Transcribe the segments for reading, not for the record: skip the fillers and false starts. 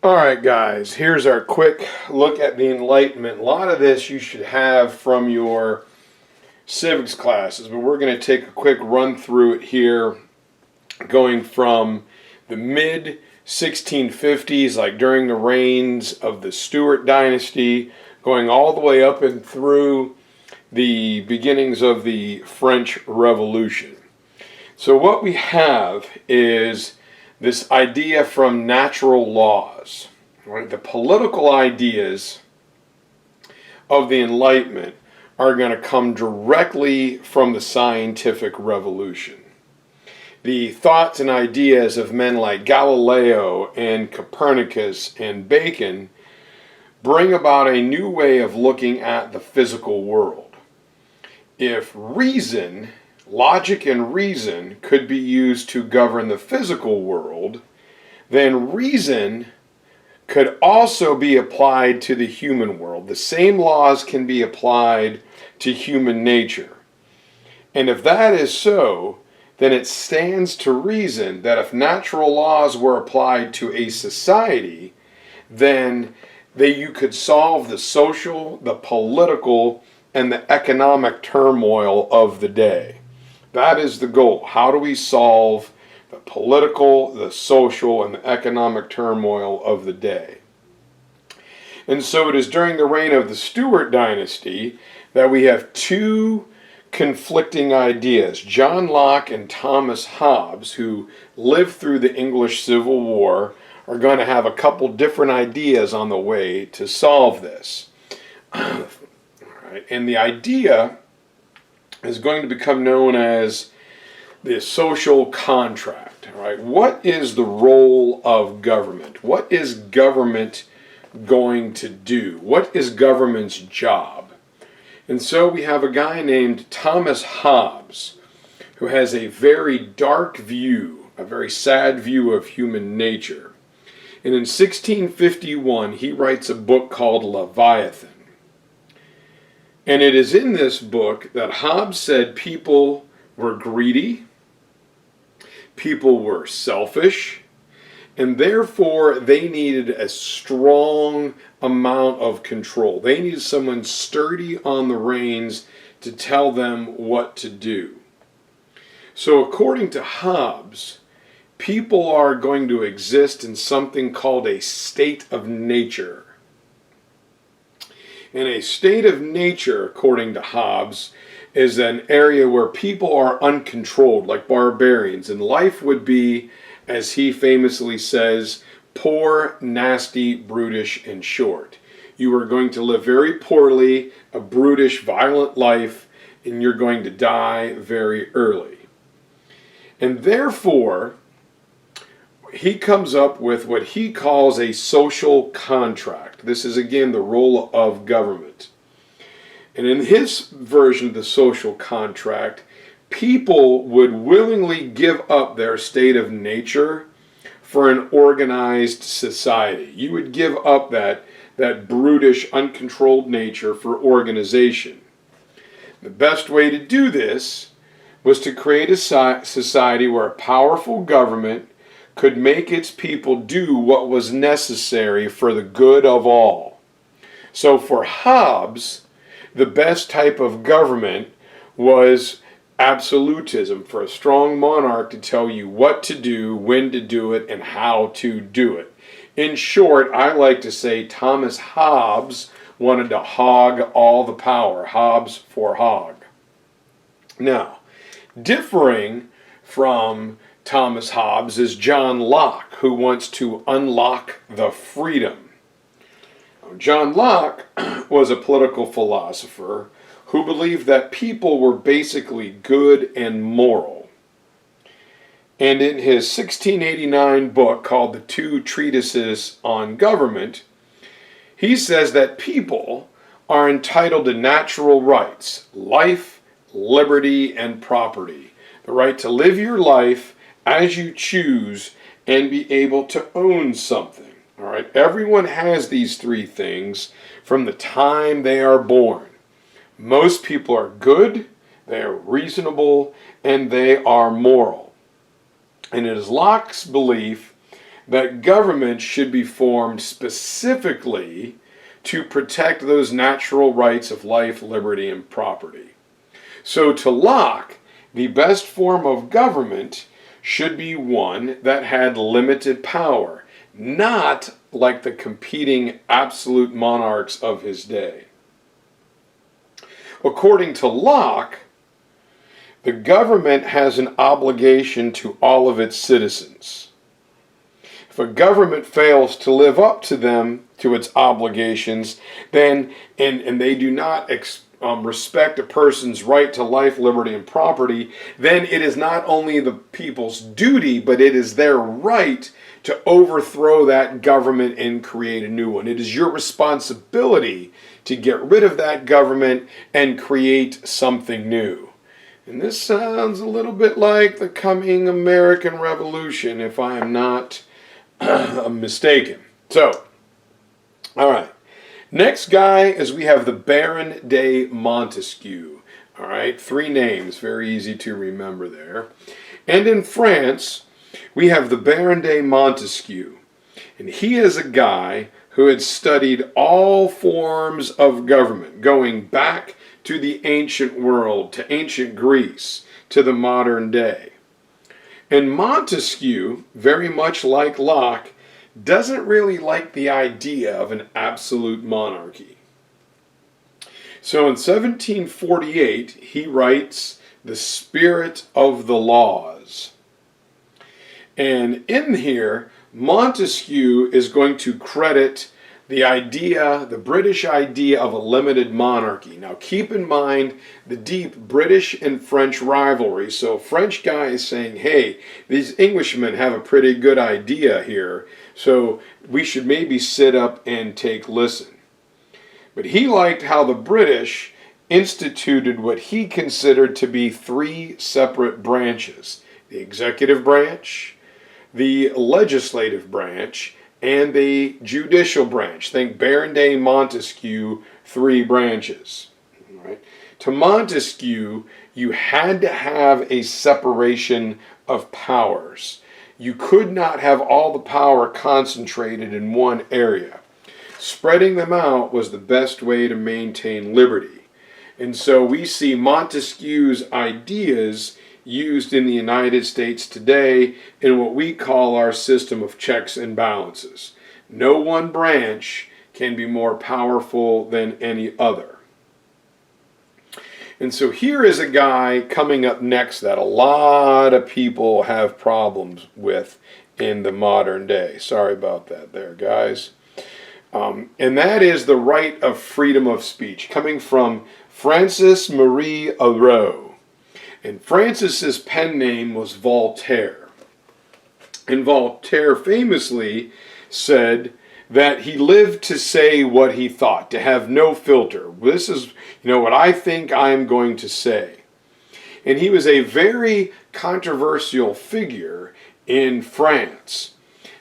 Alright guys, here's our quick look at the Enlightenment. A lot of this you should have from your civics classes, but we're going to take a quick run through it here, going from the mid 1650s, like during the reigns of the Stuart dynasty, going all the way up and through the beginnings of the French Revolution. So what we have is this idea from natural laws, right? The political ideas of the Enlightenment are going to come directly from the scientific revolution. The thoughts and ideas of men like Galileo and Copernicus and Bacon bring about a new way of looking at the physical world. If reason, logic and reason could be used to govern the physical world, then reason could also be applied to the human world. The same laws can be applied to human nature. And if that is so, then it stands to reason that if natural laws were applied to a society, then you could solve the social, the political, and the economic turmoil of the day. That is the goal. How do we solve the political, the social, and the economic turmoil of the day? And so it is during the reign of the Stuart dynasty that we have two conflicting ideas. John Locke and Thomas Hobbes, who lived through the English Civil War, are going to have a couple different ideas on the way to solve this. All right. And the idea is going to become known as the social contract. All right? What is the role of government? What is government going to do? What is government's job? And so we have a guy named Thomas Hobbes who has a very dark view, a very sad view of human nature. And in 1651 he writes a book called Leviathan. And it is in this book that Hobbes said people were greedy, people were selfish, and therefore they needed a strong amount of control. They needed someone sturdy on the reins to tell them what to do. So according to Hobbes, people are going to exist in something called a state of nature. And a state of nature, according to Hobbes, is an area where people are uncontrolled, like barbarians, and life would be, as he famously says, poor, nasty, brutish, and short. You are going to live very poorly, a brutish, violent life, and you're going to die very early. And therefore, he comes up with what he calls a social contract. This is again the role of government. And in his version of the social contract, people would willingly give up their state of nature for an organized society. You would give up that brutish, uncontrolled nature for organization. The best way to do this was to create a society where a powerful government could make its people do what was necessary for the good of all. So for Hobbes, the best type of government was absolutism, for a strong monarch to tell you what to do, when to do it, and how to do it. In short, I like to say Thomas Hobbes wanted to hog all the power. Hobbes for hog. Now, differing from Thomas Hobbes is John Locke, who wants to unlock the freedom. John Locke was a political philosopher who believed that people were basically good and moral. And in his 1689 book called The Two Treatises on Government, he says that people are entitled to natural rights, life, liberty, and property. The right to live your life as you choose and be able to own something. All right, everyone has these three things from the time they are born. Most people are good, they are reasonable, and they are moral. And it is Locke's belief that government should be formed specifically to protect those natural rights of life, liberty, and property. So to Locke, the best form of government should be one that had limited power, not like the competing absolute monarchs of his day. According to Locke, the government has an obligation to all of its citizens. If a government fails to live up to them, to its obligations, then, and they do not respect a person's right to life, liberty, and property, then it is not only the people's duty, but it is their right to overthrow that government and create a new one. It is your responsibility to get rid of that government and create something new. And this sounds a little bit like the coming American Revolution, if I am not mistaken. So, all right. Next guy is we have the Baron de Montesquieu. All right, 3 names, very easy to remember there. And in France, we have the Baron de Montesquieu. And he is a guy who had studied all forms of government, going back to the ancient world, to ancient Greece, to the modern day. And Montesquieu, very much like Locke, doesn't really like the idea of an absolute monarchy. So in 1748, he writes The Spirit of the Laws. And in here, Montesquieu is going to credit the British idea of a limited monarchy. Now keep in mind the deep British and French rivalry. So a French guy is saying, hey, these Englishmen have a pretty good idea here, so we should maybe sit up and take listen. But he liked how the British instituted what he considered to be 3 separate branches: the executive branch, the legislative branch, and the judicial branch. Think Baron de Montesquieu, 3 branches. All right. To Montesquieu, you had to have a separation of powers. You could not have all the power concentrated in one area. Spreading them out was the best way to maintain liberty. And so we see Montesquieu's ideas used in the United States today in what we call our system of checks and balances. No one branch can be more powerful than any other. And so here is a guy coming up next that a lot of people have problems with in the modern day. Sorry about that there, guys. And that is the right of freedom of speech, coming from Francis Marie Arouet. And Francis's pen name was Voltaire. And Voltaire famously said that he lived to say what he thought, to have no filter. This is, what I think I'm going to say. And he was a very controversial figure in France.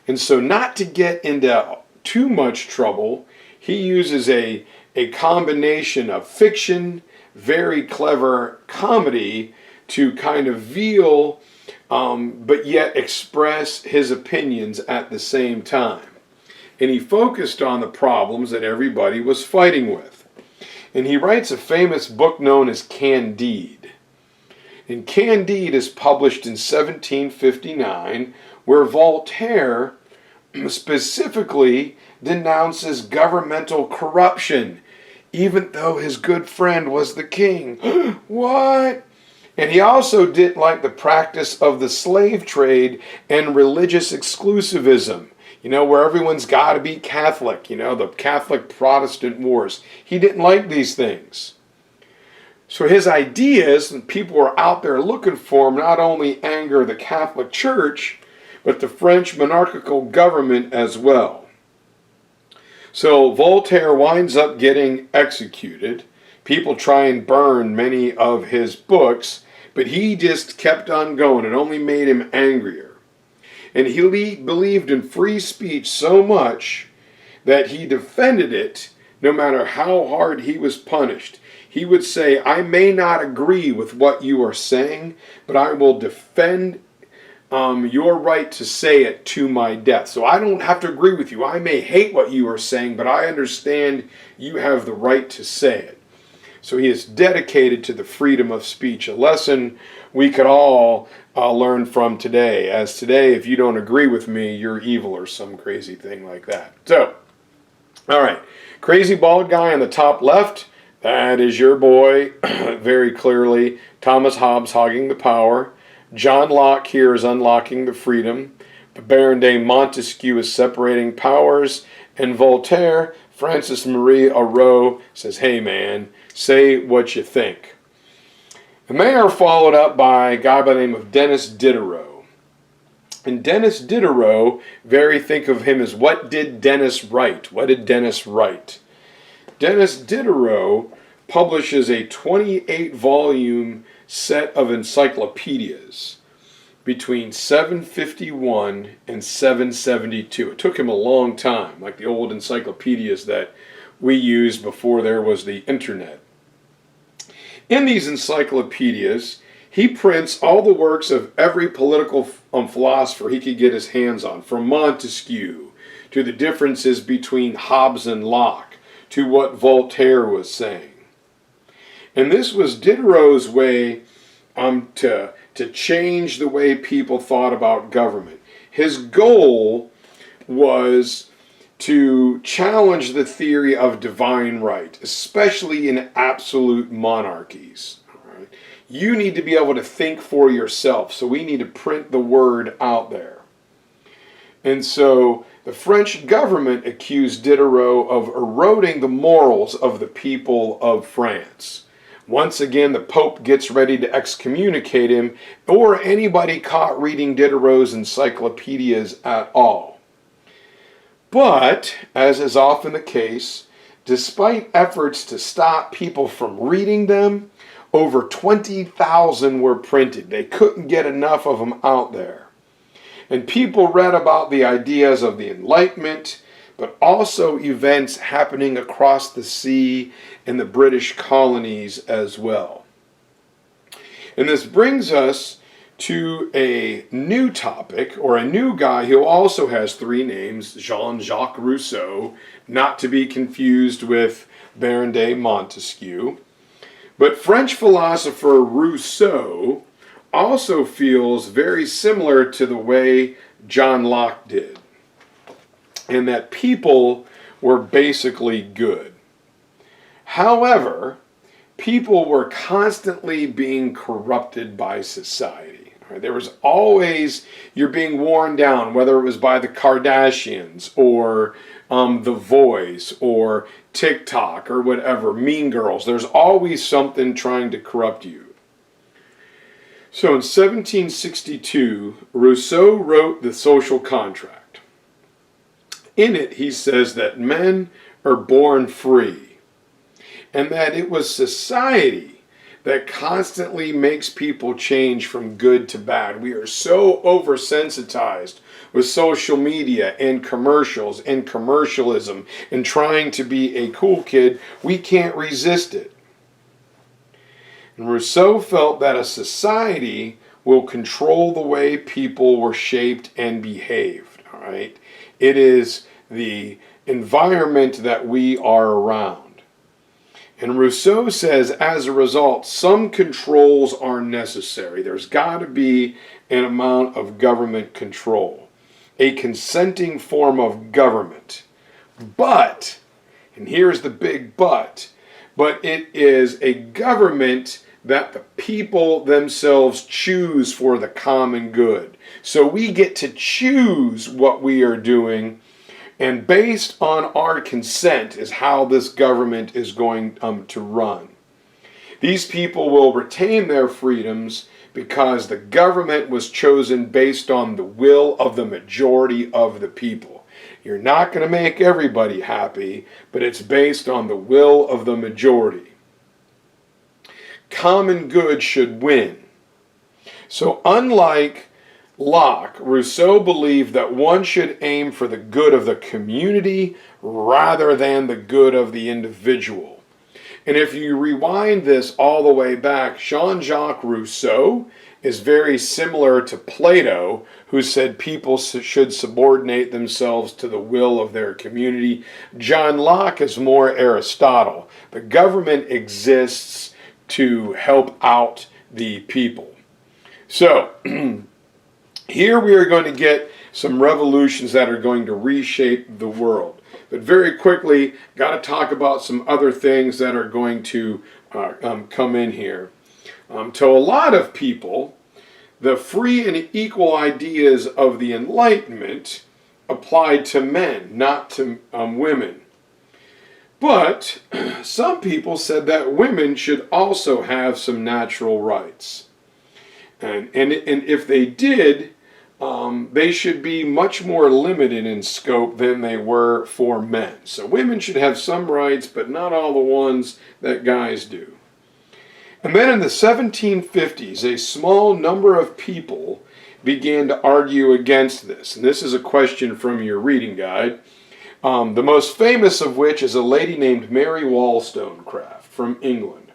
And so not to get into too much trouble, he uses a combination of fiction, very clever comedy, to kind of veil, but yet express his opinions at the same time. And he focused on the problems that everybody was fighting with. And he writes a famous book known as Candide. And Candide is published in 1759, where Voltaire specifically denounces governmental corruption, even though his good friend was the king. What? And he also didn't like the practice of the slave trade and religious exclusivism, where everyone's got to be Catholic, the Catholic Protestant wars. He didn't like these things. So his ideas, and people were out there looking for him, not only anger the Catholic Church, but the French monarchical government as well. So Voltaire winds up getting executed. People try and burn many of his books, but he just kept on going. It only made him angrier. And he believed in free speech so much that he defended it no matter how hard he was punished. He would say, I may not agree with what you are saying, but I will defend your right to say it to my death. So I don't have to agree with you. I may hate what you are saying, but I understand you have the right to say it. So he is dedicated to the freedom of speech, a lesson we could all learn from today. As today, if you don't agree with me, you're evil or some crazy thing like that. So, all right, crazy bald guy on the top left, that is your boy, very clearly. Thomas Hobbes hogging the power. John Locke here is unlocking the freedom. The Baron de Montesquieu is separating powers. And Voltaire, Francis Marie Arouet, says, hey man, say what you think. And they are followed up by a guy by the name of Denis Diderot. And Denis Diderot, think of him as, what did Denis write? What did Denis write? Denis Diderot publishes a 28-volume set of encyclopedias between 751 and 772. It took him a long time, like the old encyclopedias that we used before there was the internet. In these encyclopedias, he prints all the works of every political philosopher he could get his hands on, from Montesquieu to the differences between Hobbes and Locke to what Voltaire was saying. And this was Diderot's way to change the way people thought about government. His goal was to challenge the theory of divine right, especially in absolute monarchies. All right? You need to be able to think for yourself, so we need to print the word out there. And so the French government accused Diderot of eroding the morals of the people of France. Once again, the Pope gets ready to excommunicate him, or anybody caught reading Diderot's encyclopedias at all. But, as is often the case, despite efforts to stop people from reading them, over 20,000 were printed. They couldn't get enough of them out there. And people read about the ideas of the Enlightenment, but also events happening across the sea in the British colonies as well. And this brings us to a new topic, or a new guy who also has three names, Jean-Jacques Rousseau, not to be confused with Baron de Montesquieu. But French philosopher Rousseau also feels very similar to the way John Locke did, and that people were basically good. However, people were constantly being corrupted by society. There was always, you're being worn down, whether it was by the Kardashians or The Voice or TikTok or whatever, Mean Girls. There's always something trying to corrupt you. So in 1762, Rousseau wrote The Social Contract. In it, he says that men are born free, and that it was society that constantly makes people change from good to bad. We are so oversensitized with social media and commercials and commercialism and trying to be a cool kid, we can't resist it. And Rousseau felt that a society will control the way people were shaped and behaved. All right? It is the environment that we are around. And Rousseau says, as a result, some controls are necessary. There's got to be an amount of government control, a consenting form of government. But, and here's the big but it is a government that the people themselves choose for the common good. So we get to choose what we are doing, and based on our consent is how this government is going to run. These people will retain their freedoms because the government was chosen based on the will of the majority of the people. You're not going to make everybody happy, but it's based on the will of the majority. Common good should win. So unlike Locke, Rousseau believed that one should aim for the good of the community rather than the good of the individual. And if you rewind this all the way back, Jean-Jacques Rousseau is very similar to Plato, who said people should subordinate themselves to the will of their community. John Locke is more Aristotle. The government exists to help out the people. So, here we are going to get some revolutions that are going to reshape the world. But very quickly, got to talk about some other things that are going to come in here. To a lot of people, the free and equal ideas of the Enlightenment applied to men, not to women. But some people said that women should also have some natural rights. And if they did, they should be much more limited in scope than they were for men. So women should have some rights, but not all the ones that guys do. And then in the 1750s, a small number of people began to argue against this. And this is a question from your reading guide. The most famous of which is a lady named Mary Wollstonecraft from England.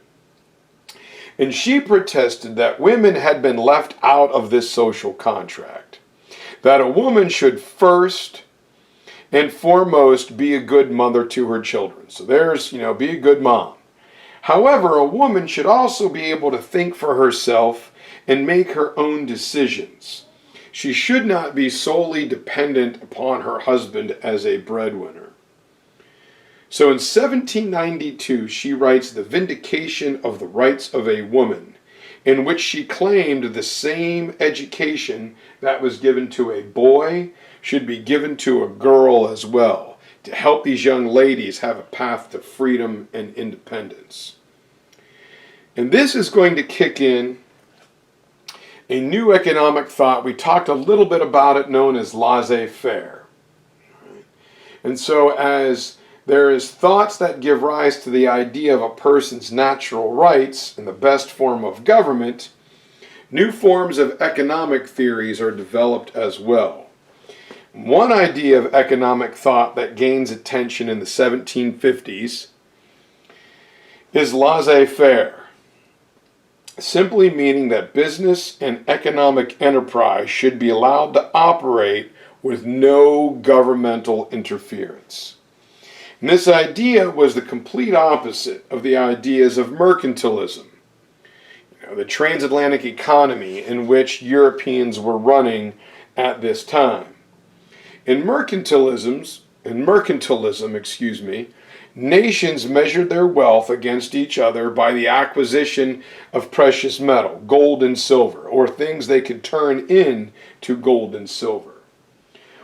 And she protested that women had been left out of this social contract. That a woman should first and foremost be a good mother to her children. So there's, be a good mom. However, a woman should also be able to think for herself and make her own decisions. She should not be solely dependent upon her husband as a breadwinner. So in 1792, she writes The Vindication of the Rights of a Woman, in which she claimed the same education that was given to a boy should be given to a girl as well, to help these young ladies have a path to freedom and independence. And this is going to kick in a new economic thought. We talked a little bit about it, known as laissez-faire. And so as there is thoughts that give rise to the idea of a person's natural rights in the best form of government, new forms of economic theories are developed as well. One idea of economic thought that gains attention in the 1750s is laissez-faire, simply meaning that business and economic enterprise should be allowed to operate with no governmental interference. And this idea was the complete opposite of the ideas of mercantilism, the transatlantic economy in which Europeans were running at this time. In mercantilism, nations measured their wealth against each other by the acquisition of precious metal, gold and silver, or things they could turn into gold and silver.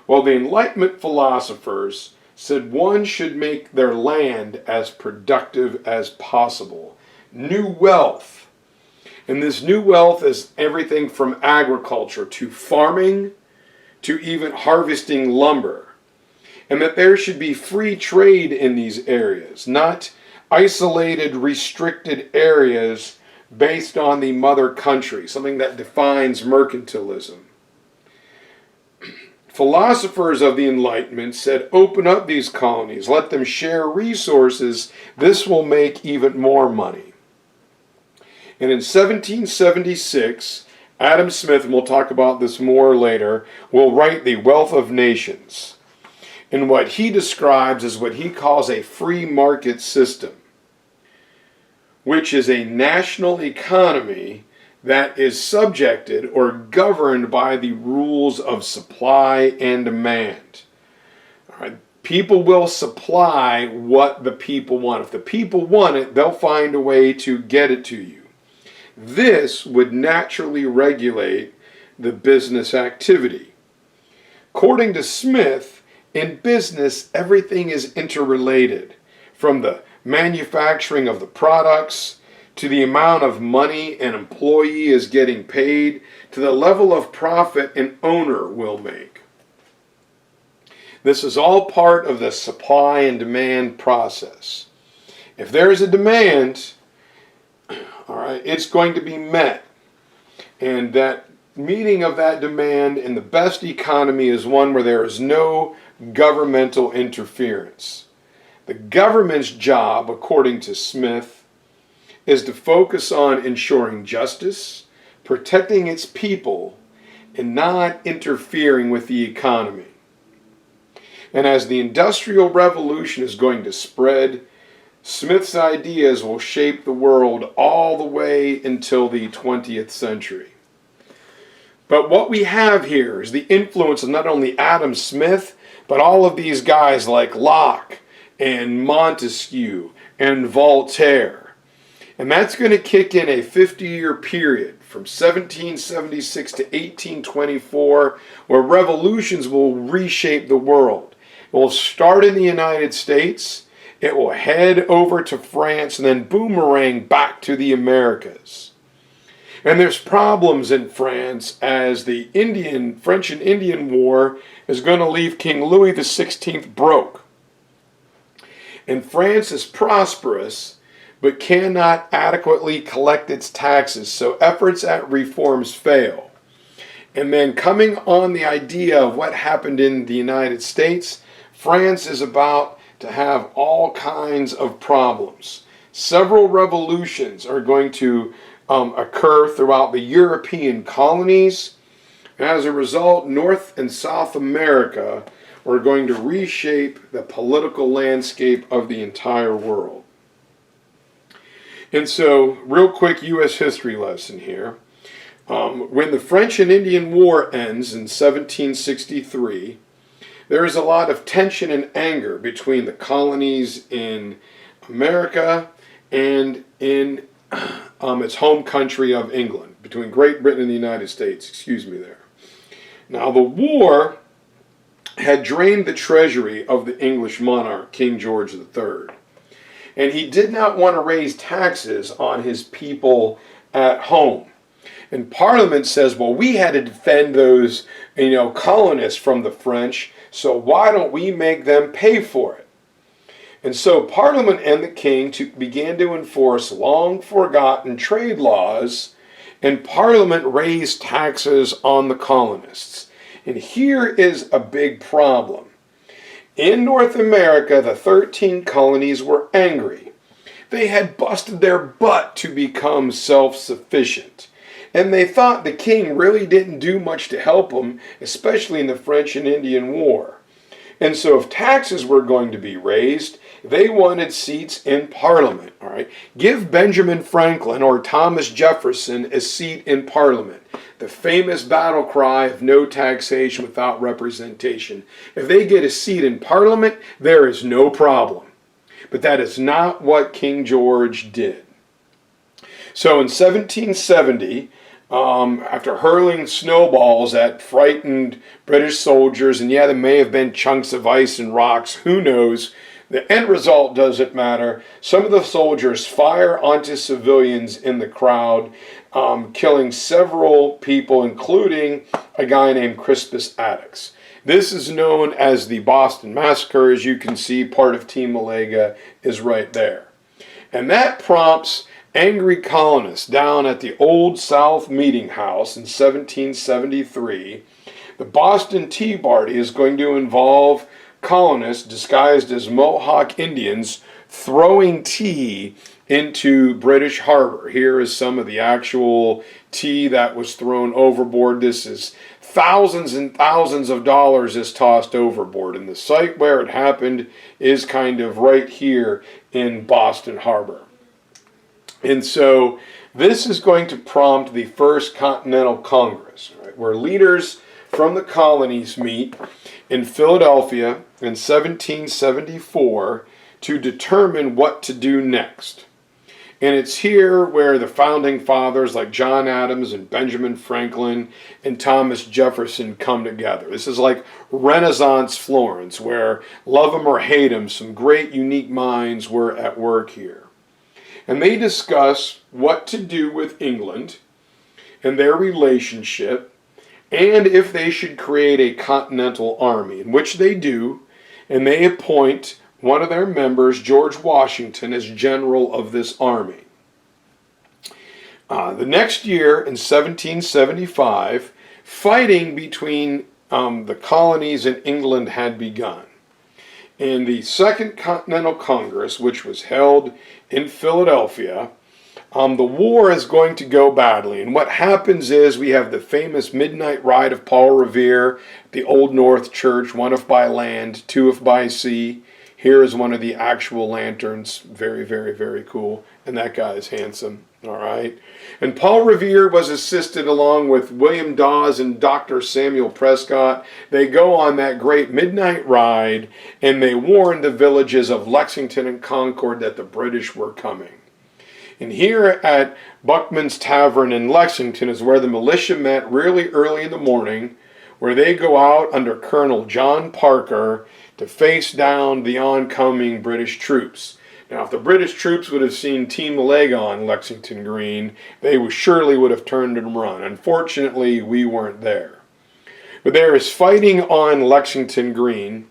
Well, the Enlightenment philosophers said one should make their land as productive as possible. New wealth. And this new wealth is everything from agriculture to farming to even harvesting lumber. And that there should be free trade in these areas, not isolated, restricted areas based on the mother country, something that defines mercantilism. Philosophers of the Enlightenment said, open up these colonies, let them share resources, this will make even more money. And in 1776, Adam Smith, and we'll talk about this more later, will write The Wealth of Nations. And what he describes as what he calls a free market system, which is a national economy that is subjected or governed by the rules of supply and demand. All right. People will supply what the people want. If the people want it, they'll find a way to get it to you. This would naturally regulate the business activity. According to Smith, in business, everything is interrelated, from the manufacturing of the products to the amount of money an employee is getting paid to the level of profit an owner will make. This is all part of the supply and demand process. If there is a demand, all right, it's going to be met. And that meeting of that demand in the best economy is one where there is no governmental interference. The government's job, according to Smith, is to focus on ensuring justice, protecting its people, and not interfering with the economy. And as the Industrial Revolution is going to spread, Smith's ideas will shape the world all the way until the 20th century. But what we have here is the influence of not only Adam Smith, but all of these guys like Locke and Montesquieu and Voltaire. And that's going to kick in a 50-year period from 1776 to 1824, where revolutions will reshape the world. It will start in the United States, it will head over to France, and then boomerang back to the Americas. And there's problems in France as the French and Indian War is going to leave King Louis XVI broke. And France is prosperous, but cannot adequately collect its taxes, so efforts at reforms fail. And then coming on the idea of what happened in the United States, France is about to have all kinds of problems. Several revolutions are going to occur throughout the European colonies. And as a result, North and South America are going to reshape the political landscape of the entire world. And so, real quick U.S. history lesson here. When the French and Indian War ends in 1763, there is a lot of tension and anger between the colonies in America and in its home country of England, between Great Britain and the United States, there. Now, the war had drained the treasury of the English monarch, King George III. And he did not want to raise taxes on his people at home. And Parliament says, well, we had to defend those, colonists from the French, so why don't we make them pay for it? And so Parliament and the king began to enforce long forgotten trade laws, and Parliament raised taxes on the colonists. And here is a big problem. In North America, the 13 colonies were angry. They had busted their butt to become self-sufficient. And they thought the king really didn't do much to help them, especially in the French and Indian War. And so if taxes were going to be raised, they wanted seats in Parliament. All right? Give Benjamin Franklin or Thomas Jefferson a seat in Parliament. The famous battle cry of no taxation without representation. If they get a seat in Parliament, there is no problem. But that is not what King George did. So in 1770, after hurling snowballs at frightened British soldiers, and yeah, there may have been chunks of ice and rocks, who knows, the end result doesn't matter. Some of the soldiers fire onto civilians in the crowd, killing several people, including a guy named Crispus Attucks. This is known as the Boston Massacre. As you can see, part of Team Melega is right there. And that prompts angry colonists down at the Old South Meeting House in 1773. The Boston Tea Party is going to involve colonists disguised as Mohawk Indians throwing tea into British Harbor. Here is some of the actual tea that was thrown overboard. This is thousands and thousands of dollars is tossed overboard. And the site where it happened is kind of right here in Boston Harbor. And so this is going to prompt the First Continental Congress, right, where leaders from the colonies meet in Philadelphia in 1774 to determine what to do next. And it's here where the founding fathers like John Adams and Benjamin Franklin and Thomas Jefferson come together. This is like Renaissance Florence, where love 'em or hate 'em, some great unique minds were at work here. And they discuss what to do with England and their relationship, and if they should create a continental army, in which they do, and they appoint one of their members, George Washington, as general of this army. The next year, in 1775, fighting between the colonies in England had begun. And the Second Continental Congress, which was held in Philadelphia, the war is going to go badly. And what happens is we have the famous midnight ride of Paul Revere, the Old North Church, one if by land, two if by sea. Here is one of the actual lanterns. Very, very, very cool. And that guy is handsome. All right. And Paul Revere was assisted along with William Dawes and Dr. Samuel Prescott. They go on that great midnight ride and they warn the villages of Lexington and Concord that the British were coming. And here at Buckman's Tavern in Lexington is where the militia met really early in the morning, where they go out under Colonel John Parker to face down the oncoming British troops. Now, if the British troops would have seen Team Melega on Lexington Green, they surely would have turned and run. Unfortunately, we weren't there. But there is fighting on Lexington Green,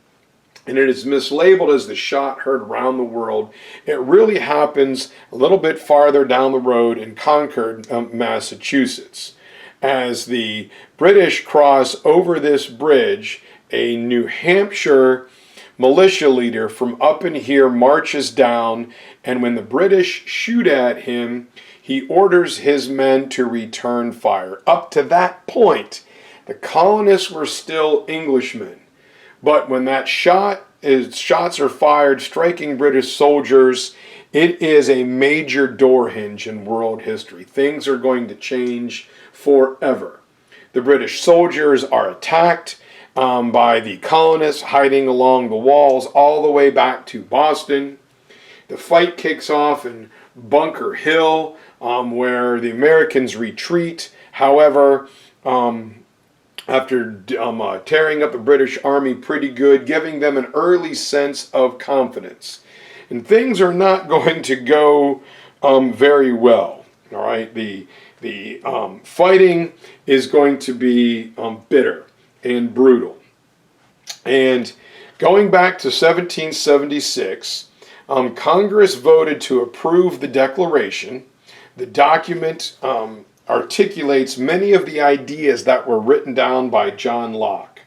and it is mislabeled as the shot heard around the world. It really happens a little bit farther down the road in Concord, Massachusetts. As the British cross over this bridge, a New Hampshire militia leader from up in here marches down, and when the British shoot at him, he orders his men to return fire. Up to that point, the colonists were still Englishmen. But when that shots are fired, striking British soldiers, it is a major door hinge in world history. Things are going to change forever. The British soldiers are attacked by the colonists hiding along the walls all the way back to Boston. The fight kicks off in Bunker Hill, where the Americans retreat. However, after tearing up the British Army pretty good, giving them an early sense of confidence. And things are not going to go very well. All right, the fighting is going to be bitter and brutal. And going back to 1776, Congress voted to approve the Declaration. The document articulates many of the ideas that were written down by John Locke.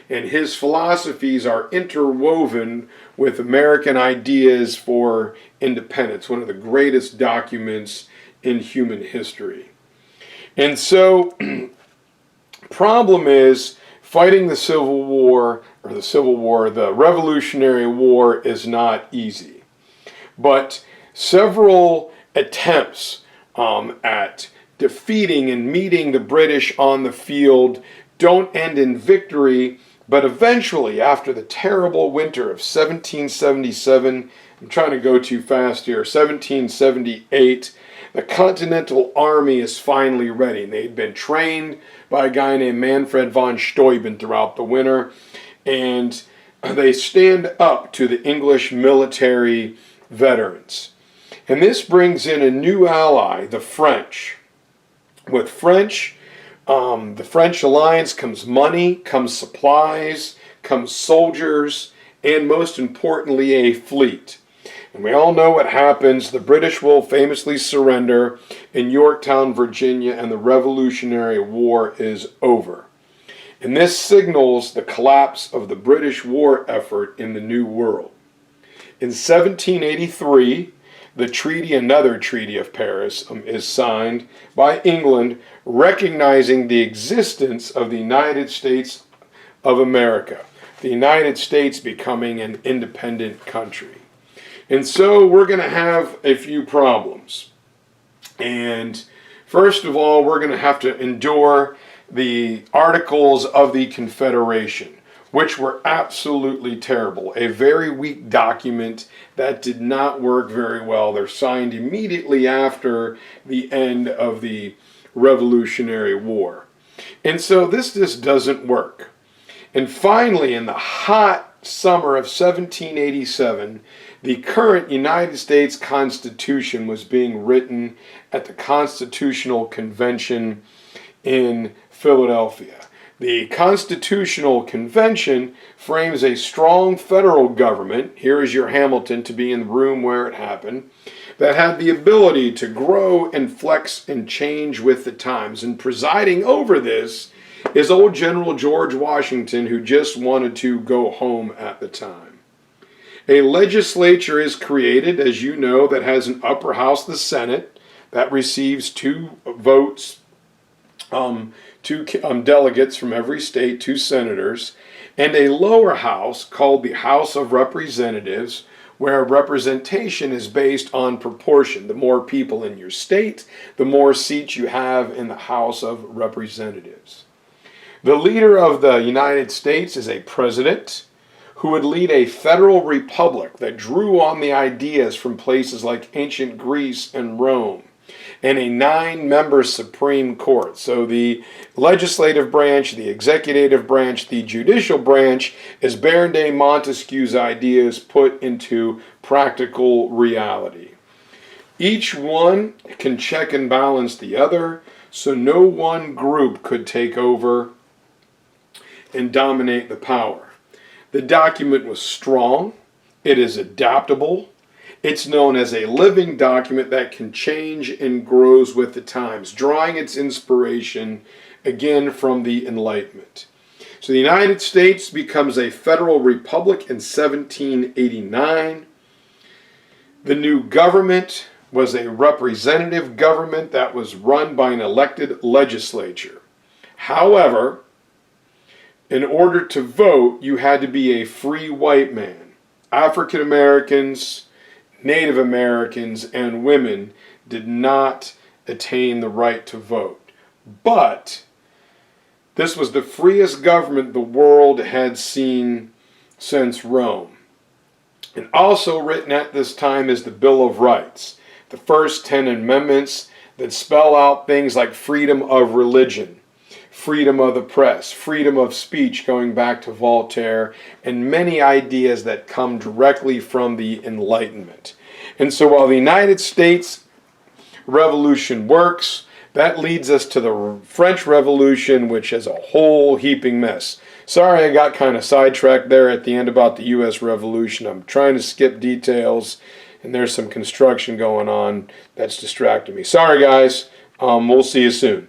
And his philosophies are interwoven with American ideas for independence, one of the greatest documents in human history. And so, problem is, fighting the Civil War, the Revolutionary War is not easy. But several attempts at defeating and meeting the British on the field don't end in victory, but eventually, after the terrible winter of 1777, I'm trying to go too fast here, 1778, the Continental Army is finally ready. They'd been trained by a guy named Manfred von Steuben throughout the winter, and they stand up to the English military veterans. And this brings in a new ally, the French. With the French alliance comes money, comes supplies, comes soldiers, and most importantly, a fleet. And we all know what happens. The British will famously surrender in Yorktown, Virginia, and the Revolutionary War is over. And this signals the collapse of the British war effort in the New World. In 1783, another Treaty of Paris is signed by England, recognizing the existence of the United States of America, the United States becoming an independent country. And so we're going to have a few problems. And first of all, we're going to have to endure the Articles of the Confederation, which were absolutely terrible. A very weak document that did not work very well. They're signed immediately after the end of the Revolutionary War. And so this just doesn't work. And finally, in the hot summer of 1787, the current United States Constitution was being written at the Constitutional Convention in Philadelphia. The Constitutional Convention frames a strong federal government, here is your Hamilton to be in the room where it happened, that had the ability to grow and flex and change with the times. And presiding over this is old General George Washington, who just wanted to go home at the time. A legislature is created, as you know, that has an upper house, the Senate, that receives 2 votes, 2 delegates from every state, 2 senators, and a lower house called the House of Representatives, where representation is based on proportion. The more people in your state, the more seats you have in the House of Representatives. The leader of the United States is a president who would lead a federal republic that drew on the ideas from places like ancient Greece and Rome, and a 9-member Supreme Court. So the legislative branch, the executive branch, the judicial branch is Baron de Montesquieu's ideas put into practical reality. Each one can check and balance the other, so no one group could take over and dominate the power. The document was strong, it is adaptable, it's known as a living document that can change and grows with the times, drawing its inspiration again from the Enlightenment. So the United States becomes a federal republic in 1789. The new government was a representative government that was run by an elected legislature. However, in order to vote, you had to be a free white man. African Americans, Native Americans, and women did not attain the right to vote. But this was the freest government the world had seen since Rome. And also written at this time is the Bill of Rights, the first 10 amendments that spell out things like freedom of religion, freedom of the press, freedom of speech, going back to Voltaire, and many ideas that come directly from the Enlightenment. And so while the United States Revolution works, that leads us to the French Revolution, which is a whole heaping mess. Sorry I got kind of sidetracked there at the end about the U.S. Revolution. I'm trying to skip details, and there's some construction going on that's distracting me. Sorry guys, we'll see you soon.